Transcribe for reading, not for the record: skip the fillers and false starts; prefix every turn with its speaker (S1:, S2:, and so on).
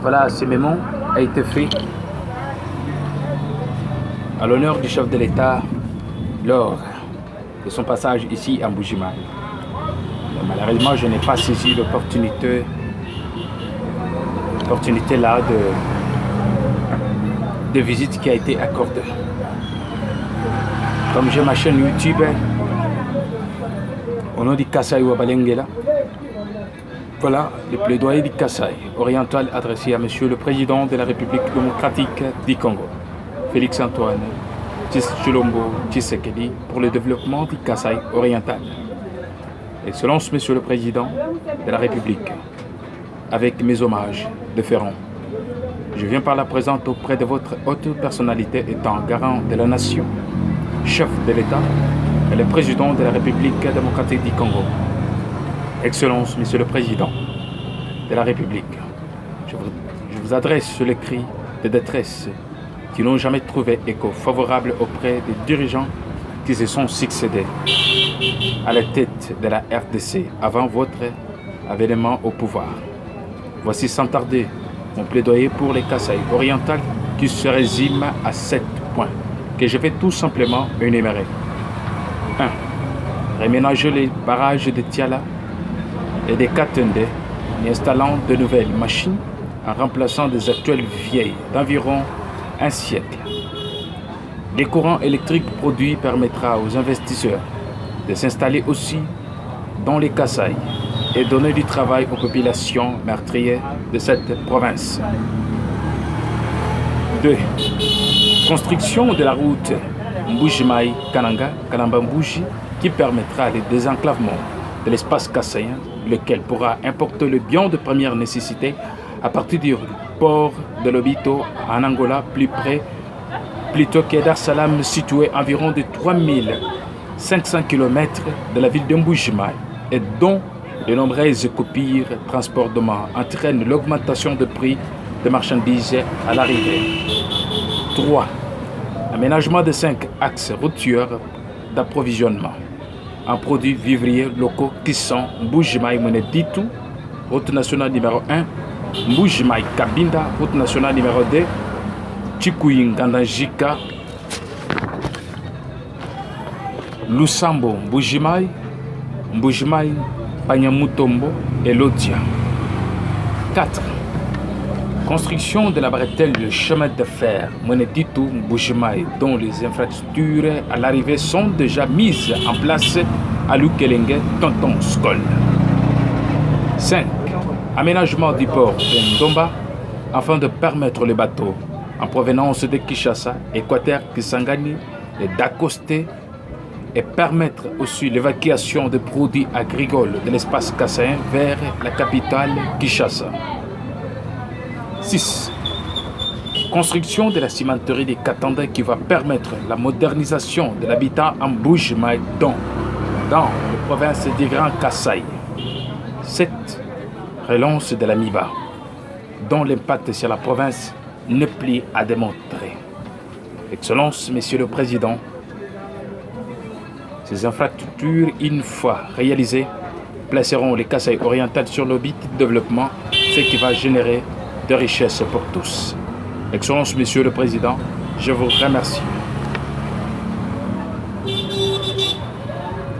S1: Voilà, ce mémo a été fait à l'honneur du chef de l'État lors de son passage ici à Mbuji-Mayi. Malheureusement, je n'ai pas saisi l'opportunité là de visite qui a été accordée. Comme j'ai ma chaîne YouTube, au nom du Kasaï Wabalengela, voilà le plaidoyer du Kasaï oriental adressé à Monsieur le Président de la République démocratique du Congo, Félix Antoine Tshilombo Tshisekedi, pour le développement du Kasaï oriental. Excellence Monsieur le Président de la République, avec mes hommages de Ferron, je viens par la présente auprès de votre haute personnalité étant garant de la nation, chef de l'État et le Président de la République démocratique du Congo. Excellence Monsieur le Président de la République, je vous adresse le cri de détresse qui n'ont jamais trouvé écho favorable auprès des dirigeants qui se sont succédés à la tête de la RDC avant votre avènement au pouvoir. Voici sans tarder mon plaidoyer pour les Kasaï orientales qui se résume à 7 points que je vais tout simplement énumérer. 1. Réménager les barrages de Tiala et de Katende en installant de nouvelles machines en remplaçant des actuelles vieilles d'environ un siècle. Les courants électriques produits permettra aux investisseurs de s'installer aussi dans les Kasaï et donner du travail aux populations meurtrières de cette province. 2. Construction de la route Mbuji-Mayi-Kananga, Kanamba-Mbuji, qui permettra le désenclavement de l'espace kassaïen, lequel pourra importer le biens de première nécessité à partir du port de Lobito en Angola, plutôt que Dar Salam, situé à environ de 3500 km de la ville de Mbuji-Mayi, et dont de nombreuses coupures transportement entraînent l'augmentation de prix de marchandises à l'arrivée. 3. Aménagement de 5 axes routiers d'approvisionnement en produits vivriers locaux qui sont Mbuji-Mayi Moneditu, route nationale numéro 1, Mbuji-Mayi Kabinda, route nationale numéro 2, Chikuyi-Ngandajika, Lusambo Mbuji-Mayi, Mbuji-Mayi Panyamutombo et Lodia. 4. Construction de la bretelle de chemin de fer Moneditu Mbuji-Mayi, dont les infrastructures à l'arrivée sont déjà mises en place à Lukelenge, Tonton Skol. 5. Aménagement du port de Ndomba afin de permettre les bateaux en provenance de Kinshasa, Équateur, Kisangani et d'accoster et permettre aussi l'évacuation des produits agricoles de l'espace kassaïen vers la capitale Kinshasa. 6. Construction de la cimenterie de Katanda qui va permettre la modernisation de l'habitat en Mbuji-Mayi dans la province du Grand Kasaï. 7. Relance de la MIBA, dont l'impact sur la province n'est plus à démontrer. Excellence, Monsieur le Président, ces infrastructures, une fois réalisées, placeront les Kasaï orientales sur l'orbite de développement, ce qui va générer de richesses pour tous. Excellence, Monsieur le Président, je vous remercie.